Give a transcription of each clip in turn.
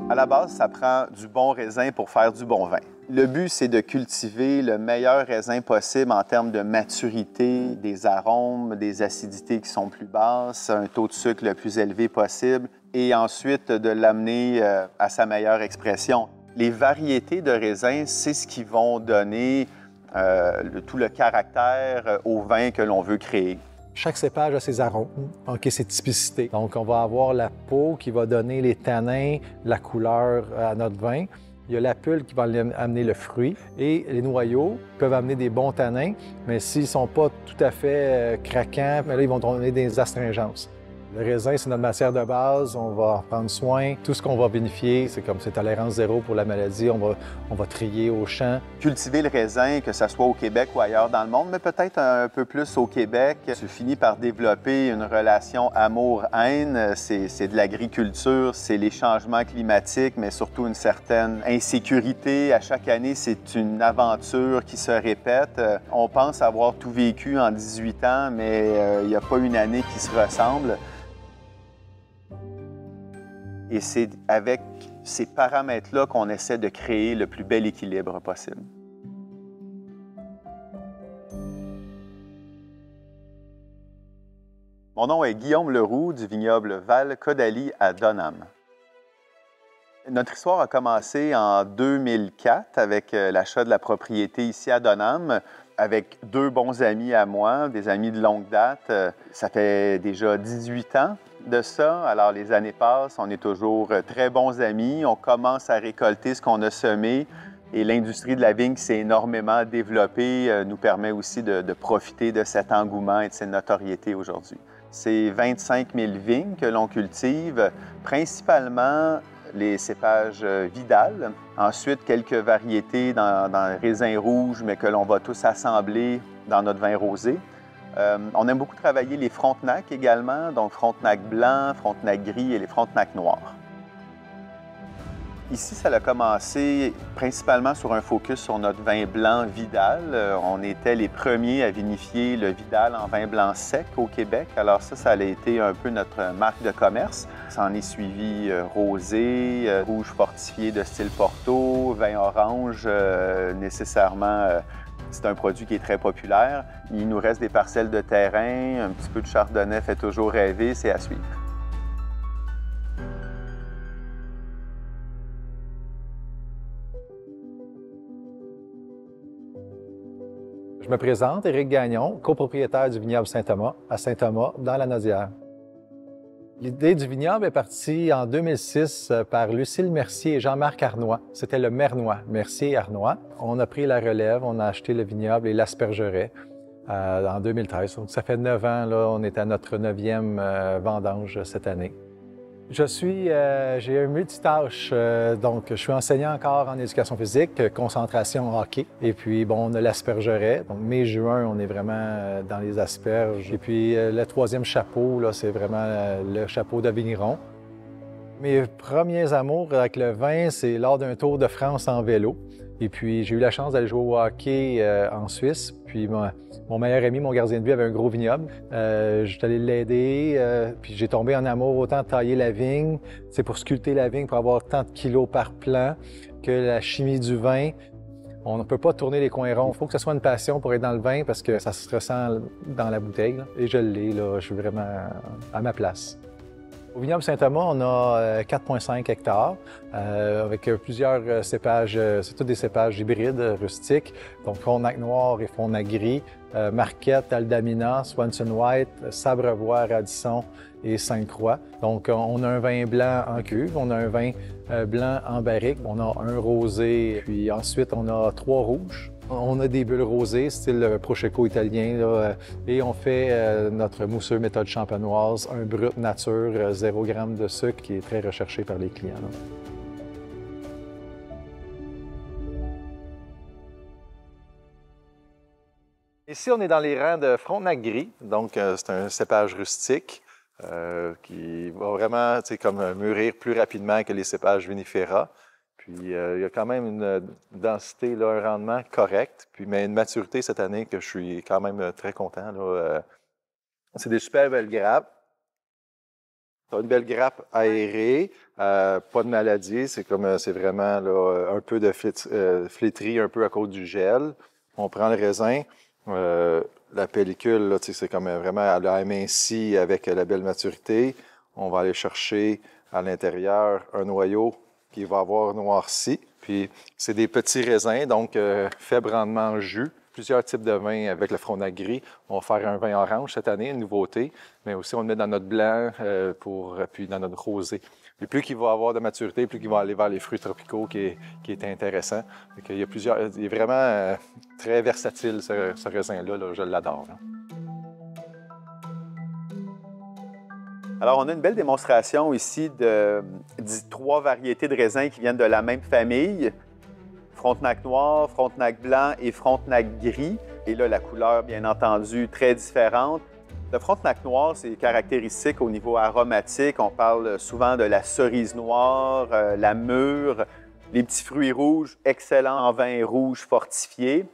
À la base, ça prend du bon raisin pour faire du bon vin. Le but, c'est de cultiver le meilleur raisin possible en termes de maturité, des arômes, des acidités qui sont plus basses, un taux de sucre le plus élevé possible, et ensuite de l'amener à sa meilleure expression. Les variétés de raisins, c'est ce qui vont donner tout le caractère au vin que l'on veut créer. Chaque cépage a ses arômes, ses typicités. Donc, on va avoir la peau qui va donner les tanins, la couleur à notre vin. Il y a la pulpe qui va amener le fruit et les noyaux peuvent amener des bons tanins, mais s'ils ne sont pas tout à fait craquants, là, ils vont donner des astringences. Le raisin, c'est notre matière de base, on va en prendre soin. Tout ce qu'on va vinifier, c'est comme c'est tolérance zéro pour la maladie, on va trier au champ. Cultiver le raisin, que ce soit au Québec ou ailleurs dans le monde, mais peut-être un peu plus au Québec, tu finis par développer une relation amour-haine. C'est de l'agriculture, c'est les changements climatiques, mais surtout une certaine insécurité. À chaque année, c'est une aventure qui se répète. On pense avoir tout vécu en 18 ans, mais il n'y a pas une année qui se ressemble. Et c'est avec ces paramètres-là qu'on essaie de créer le plus bel équilibre possible. Mon nom est Guillaume Leroux du vignoble Val-Caudalie à Donham. Notre histoire a commencé en 2004 avec l'achat de la propriété ici à Donham, avec deux bons amis à moi, des amis de longue date. Ça fait déjà 18 ans de ça. Alors, les années passent, on est toujours très bons amis. On commence à récolter ce qu'on a semé et l'industrie de la vigne qui s'est énormément développée nous permet aussi de profiter de cet engouement et de cette notoriété aujourd'hui. C'est 25 000 vignes que l'on cultive, principalement les cépages Vidal. Ensuite, quelques variétés dans le raisin rouge, mais que l'on va tous assembler dans notre vin rosé. On aime beaucoup travailler les Frontenac également, donc Frontenac blanc, Frontenac gris et les Frontenac noirs. Ici, ça a commencé principalement sur un focus sur notre vin blanc Vidal. On était les premiers à vinifier le Vidal en vin blanc sec au Québec. Alors ça a été un peu notre marque de commerce. Ça en est suivi rosé, rouge fortifié de style Porto, vin orange nécessairement. C'est un produit qui est très populaire. Il nous reste des parcelles de terrain, un petit peu de chardonnay fait toujours rêver, c'est à suivre. Je me présente, Éric Gagnon, copropriétaire du vignoble Saint-Thomas, à Saint-Thomas, dans la Naudière. L'idée du vignoble est partie en 2006 par Lucille Mercier et Jean-Marc Arnois. C'était le Mernois, Mercier et Arnois. On a pris la relève, on a acheté le vignoble et l'aspergeraie en 2013. Donc, ça fait 9 ans, là, on est à notre 9e vendange cette année. J'ai un multitâche, donc je suis enseignant encore en éducation physique, concentration hockey. Et puis, bon, on a l'aspergeraie. Donc, mai-juin, on est vraiment dans les asperges. Et puis, le 3e chapeau, là, c'est vraiment le chapeau de vigneron. Mes premiers amours avec le vin, c'est lors d'un tour de France en vélo. Et puis, j'ai eu la chance d'aller jouer au hockey en Suisse. Puis, mon meilleur ami, mon gardien de but, avait un gros vignoble. Je suis allé l'aider. Puis, j'ai tombé en amour autant de tailler la vigne, c'est pour sculpter la vigne, pour avoir tant de kilos par plant, que la chimie du vin. On ne peut pas tourner les coins ronds. Il faut que ce soit une passion pour être dans le vin parce que ça se ressent dans la bouteille, là. Et je l'ai, là. Je suis vraiment à ma place. Au vignoble Saint-Thomas, on a 4,5 hectares avec plusieurs cépages, c'est tous des cépages hybrides, rustiques, donc Frontenac noir et Frontenac gris, Marquette, Aldamina, Swanson White, Sabrevois, Radisson et Sainte-Croix. Donc, on a un vin blanc en cuve, on a un vin blanc en barrique, on a un rosé, puis ensuite on a 3 rouges. On a des bulles rosées, style Prosecco italien, là, et on fait notre mousseux méthode champenoise, un brut nature, 0 g de sucre, qui est très recherché par les clients, là. Ici, on est dans les rangs de Frontenac gris, donc c'est un cépage rustique qui va vraiment comme mûrir plus rapidement que les cépages vinifera. Puis, il y a quand même une densité, là, un rendement correct, puis, mais une maturité cette année que je suis quand même très content, là. C'est des super belles grappes. Tu as une belle grappe aérée, pas de maladie, c'est vraiment là, un peu de flétrie, un peu à cause du gel. On prend le raisin, la pellicule, là, c'est comme vraiment elle a aminci avec la belle maturité. On va aller chercher à l'intérieur un noyau qui va avoir noirci. Puis c'est des petits raisins, donc faible rendement en jus. Plusieurs types de vins avec le Frontenac gris. On va faire un vin orange cette année, une nouveauté, mais aussi on le met dans notre blanc puis dans notre rosé. Et plus qu'il va avoir de maturité, plus qu'il va aller vers les fruits tropicaux, qui est intéressant. Il est vraiment très versatile, ce raisin-là. Là, je l'adore. Alors, on a une belle démonstration ici de 3 variétés de raisins qui viennent de la même famille. Frontenac noir, Frontenac blanc et Frontenac gris. Et là, la couleur, bien entendu, très différente. Le Frontenac noir, c'est caractéristique au niveau aromatique. On parle souvent de la cerise noire, la mûre, les petits fruits rouges, excellents en vin rouge fortifié.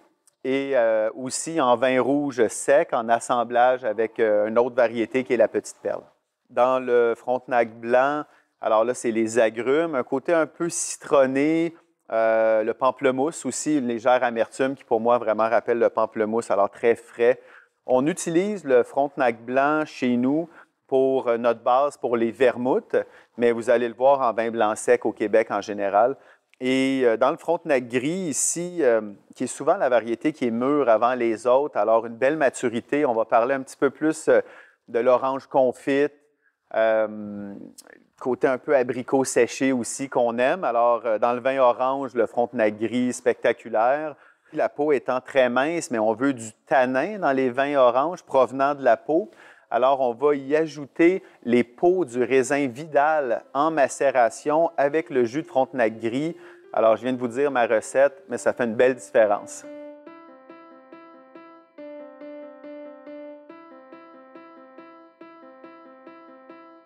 Et aussi en vin rouge sec, en assemblage avec une autre variété qui est la petite perle. Dans le Frontenac blanc, alors là, c'est les agrumes, un côté un peu citronné, le pamplemousse aussi, une légère amertume qui pour moi vraiment rappelle le pamplemousse, alors très frais. On utilise le Frontenac blanc chez nous pour notre base pour les vermouths, mais vous allez le voir en vin blanc sec au Québec en général. Et dans le Frontenac gris ici, qui est souvent la variété qui est mûre avant les autres, alors une belle maturité, on va parler un petit peu plus de l'orange confite, côté un peu abricot séché aussi qu'on aime. Alors, dans le vin orange, le Frontenac gris spectaculaire. La peau étant très mince, mais on veut du tanin dans les vins oranges provenant de la peau. Alors, on va y ajouter les peaux du raisin Vidal en macération avec le jus de Frontenac gris. Alors, je viens de vous dire ma recette, mais ça fait une belle différence.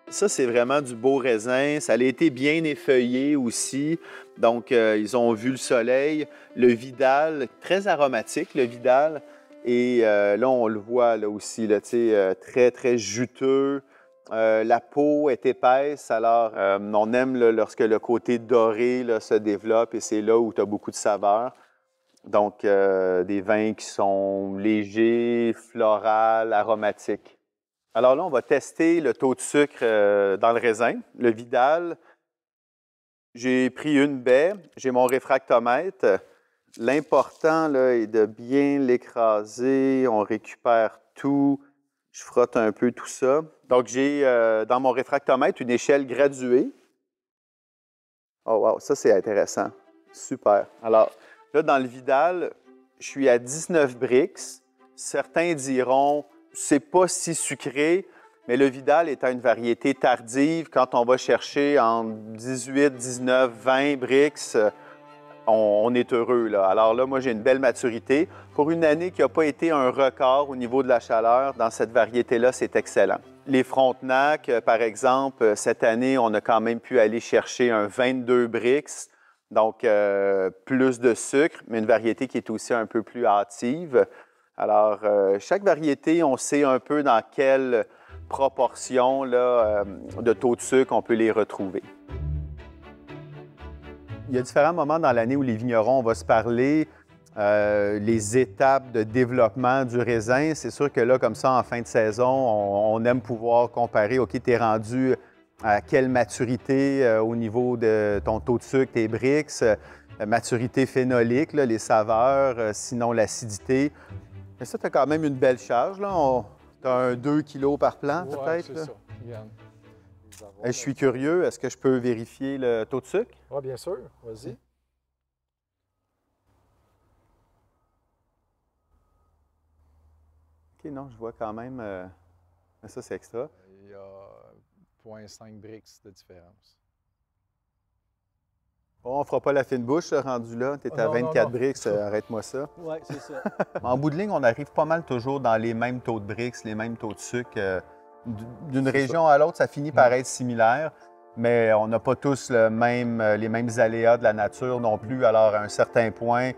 Ça, c'est vraiment du beau raisin. Ça a été bien effeuillé aussi. Donc, ils ont vu le soleil. Le Vidal, très aromatique, le Vidal. Et là, on le voit là aussi, là, très, très juteux. La peau est épaisse. Alors, on aime là, lorsque le côté doré là, se développe et c'est là où tu as beaucoup de saveur. Donc, des vins qui sont légers, floraux, aromatiques. Alors là, on va tester le taux de sucre dans le raisin. Le Vidal, j'ai pris une baie, j'ai mon réfractomètre. L'important là, est de bien l'écraser. On récupère tout. Je frotte un peu tout ça. Donc, j'ai dans mon réfractomètre une échelle graduée. Oh wow, ça c'est intéressant. Super. Alors, là, dans le Vidal, je suis à 19 Brix. Certains diront c'est pas si sucré, mais le Vidal étant une variété tardive, quand on va chercher entre 18, 19, 20 Brix, on est heureux, là. Alors là, moi, j'ai une belle maturité. Pour une année qui n'a pas été un record au niveau de la chaleur, dans cette variété-là, c'est excellent. Les Frontenac, par exemple, cette année, on a quand même pu aller chercher un 22 Brix, donc plus de sucre, mais une variété qui est aussi un peu plus hâtive. Alors, chaque variété, on sait un peu dans quelle proportion là, de taux de sucre on peut les retrouver. Il y a différents moments dans l'année où les vignerons vont se parler, les étapes de développement du raisin. C'est sûr que là, comme ça, en fin de saison, on aime pouvoir comparer, OK, tu es rendu à quelle maturité au niveau de ton taux de sucre, tes Brix, maturité phénolique, là, les saveurs, sinon l'acidité. Mais ça, tu as quand même une belle charge, là. Tu as un 2 kg par plant, peut-être? Oui, c'est ça. Regarde. Je suis curieux, est-ce que je peux vérifier le taux de sucre? Oui, bien sûr. Vas-y. OK, non, je vois quand même... ça, c'est extra. Il y a 0,5 Brix de différence. Bon, on ne fera pas la fine bouche, rendu là. Tu es à 24 Brix, arrête-moi ça. Oui, c'est ça. En bout de ligne, on arrive pas mal toujours dans les mêmes taux de Brix, les mêmes taux de sucre. D'une région à l'autre, ça finit par être similaire, mais on n'a pas tous les mêmes aléas de la nature non plus. Alors, à un certain point,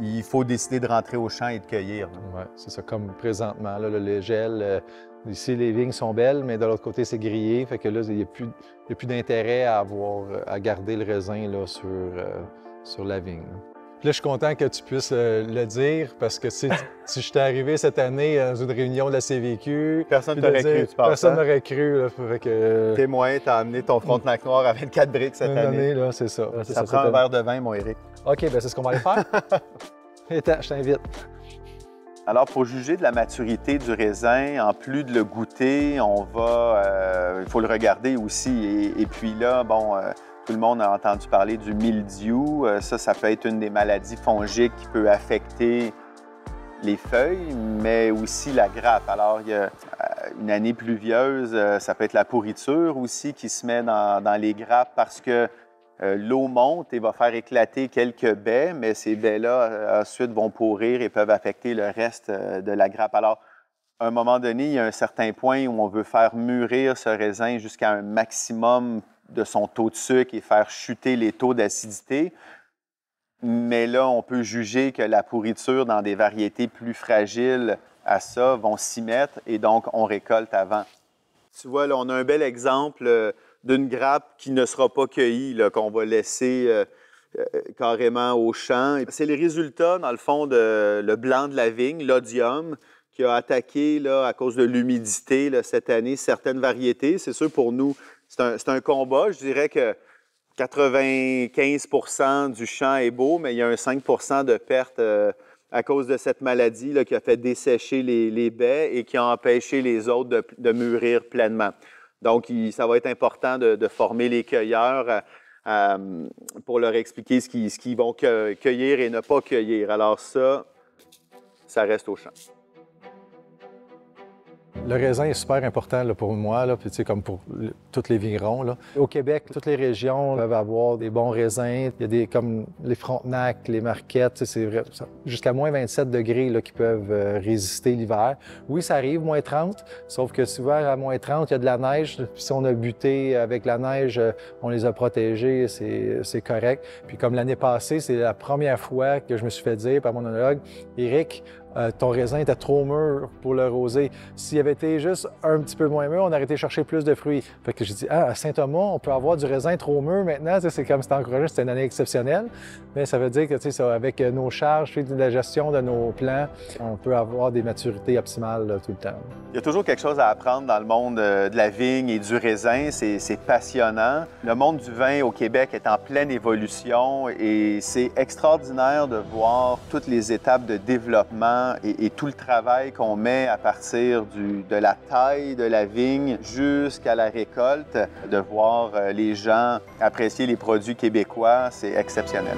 il faut décider de rentrer au champ et de cueillir. Oui, c'est ça, comme présentement, là, le gel. Ici, les vignes sont belles, mais de l'autre côté, c'est grillé. Fait que là, il n'y a plus d'intérêt à garder le raisin là, sur la vigne. Puis là, je suis content que tu puisses le dire parce que si j'étais arrivé cette année dans une réunion de la CVQ... Personne ne t'aurait cru, tu penses? Personne n'aurait cru. Là, fait que... Témoin, t'as amené ton Frontenac noir à 24 briques cette année. Là, c'est ça. Ça prend un verre de vin, mon Éric. OK, bien c'est ce qu'on va aller faire. Attends, je t'invite. Alors, pour juger de la maturité du raisin, en plus de le goûter, il faut le regarder aussi. Et puis là, bon, tout le monde a entendu parler du mildiou. Ça peut être une des maladies fongiques qui peut affecter les feuilles, mais aussi la grappe. Alors, il y a une année pluvieuse, ça peut être la pourriture aussi qui se met dans les grappes parce que l'eau monte et va faire éclater quelques baies, mais ces baies-là, ensuite, vont pourrir et peuvent affecter le reste de la grappe. Alors, à un moment donné, il y a un certain point où on veut faire mûrir ce raisin jusqu'à un maximum de son taux de sucre et faire chuter les taux d'acidité. Mais là, on peut juger que la pourriture dans des variétés plus fragiles à ça vont s'y mettre et donc on récolte avant. Tu vois, là, on a un bel exemple d'une grappe qui ne sera pas cueillie, qu'on va laisser carrément au champ. C'est les résultats, dans le fond, de le blanc de la vigne, l'Odium, qui a attaqué, là, à cause de l'humidité, cette année, certaines variétés. C'est sûr, pour nous, c'est un combat. Je dirais que 95 % du champ est beau, mais il y a un 5 % de perte à cause de cette maladie là, qui a fait dessécher les baies et qui a empêché les autres de mûrir pleinement. Donc, ça va être important de former les cueilleurs pour leur expliquer ce qu'ils vont cueillir et ne pas cueillir. Alors ça reste au champ. Le raisin est super important là, pour moi, là, puis, comme pour tous les vignerons. Là. Au Québec, toutes les régions peuvent avoir des bons raisins. Il y a des comme les Frontenac, les Marquettes, c'est vrai, jusqu'à moins 27 degrés là, qui peuvent résister l'hiver. Oui, ça arrive, moins 30, sauf que souvent, à moins 30, il y a de la neige. Puis si on a buté avec la neige, on les a protégés, c'est correct. Puis comme l'année passée, c'est la première fois que je me suis fait dire par mon onologue, « Éric, ton raisin était trop mûr pour le rosé. S'il avait été juste un petit peu moins mûr, on aurait été chercher plus de fruits. » Fait que j'ai dit, à Saint-Thomas, on peut avoir du raisin trop mûr maintenant. C'est comme c'était encouragé, c'était une année exceptionnelle. Mais ça veut dire que avec nos charges, puis la gestion de nos plants, on peut avoir des maturités optimales là, tout le temps. Il y a toujours quelque chose à apprendre dans le monde de la vigne et du raisin. C'est passionnant. Le monde du vin au Québec est en pleine évolution et c'est extraordinaire de voir toutes les étapes de développement et tout le travail qu'on met à partir de la taille de la vigne jusqu'à la récolte. De voir les gens apprécier les produits québécois, c'est exceptionnel.